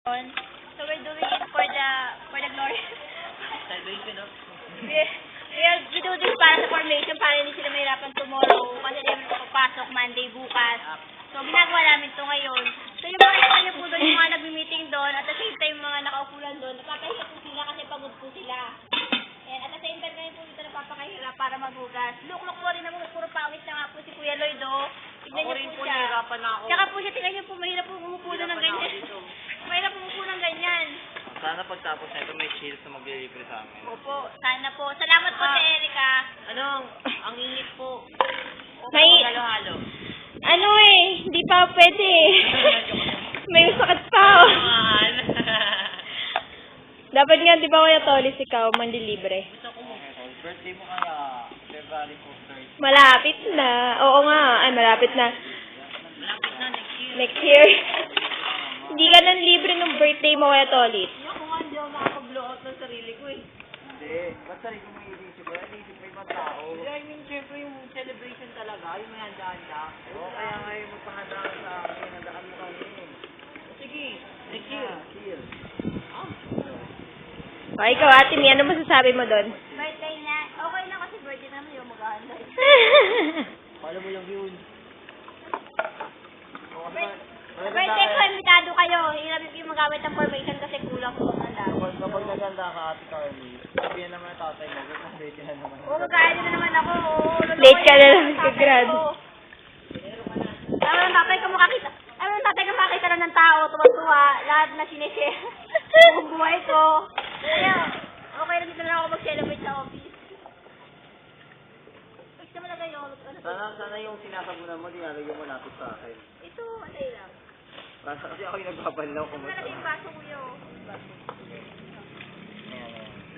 So we're doing it for the glory. Salvation, no? We do this para sa formation, para hindi sila mahirapan tomorrow. Kasi di naman papasok Monday bukas. So ginagawa namin to ngayon. So yung mga nakanya po doon, yung mga nag-meeting doon, at the same time mga nakaupulan doon, napapahirap po sila kasi pagod po sila. And at the same time ngayon po dito napapakahirap para maghugas. Look po rin naman, puro pawis na nga po si Kuya Lloyd, oh. Tignan niyo po siya. Nahirapan na ako. Tsaka po siya, tignan niyo po, mahirap po umupo na ng ganyan. Mahirap umupo ng ganyan. Sana pagtapos na ito may chills na maglilibre sa amin. Opo, sana po. Salamat po sa Erica. Ang init po. May, Halo-halo. ano hindi pa pwede May sakit pa Dapat nga, di ba Kuya Tolis, ikaw, mandilibre? Birthday mo kaya, February 4th. Malapit na. Oo nga, ay malapit na. Malapit na, next year. Next year. Hindi ka nang libre ng birthday mo, Kuya Tolis. Ako nga, hindi ako makapag-blow out ng sarili ko eh. Hindi, ba't sarili mo iisip mo? Iisip mo ibang tao. I mean, syempre yung celebration talaga, yung may handa-handa. Oo, kaya nga yung magpahanda ka sa akin, handaan mo kami. Sige, next year. Cheers. O, ikaw, Ate Mi, ano masasabi mo doon? Birthday niya. Okay na kasi birthday naman yung mag-ahanda. Paano mo lang yun? Birthday ko, imitado kayo. Hirap yung magamit ng formation kasi kulang po ang dami. Kapag naganda ka, Ate Carly, sabihan naman ang tatay mo, birthday na naman. Oo, magkain na naman ako. Late ka na lang kag-grad. Alam ng tatay ko makakita. Alam ng tatay ko makakita lang ng tao, tuwa-tuwa, lahat na sinishare. Buong buhay ko. Kaya, okay lang dito na ako mag-celebrate sa office. Gusto mo lagay yung Sana yung sinasabunan mo, dinalagyan mo lapit sa akin. ito, alay lang. Kasi ako yung nagbabalaw kung Ito na kasi yung baso ko yun.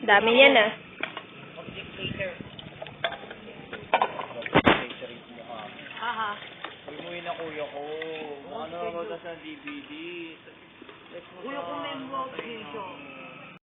Dami yan, ah. Mag-dictator. Aha. Umuwi na kuya ko. Ano naman tas ng DVD. Kuya ko may vlog video.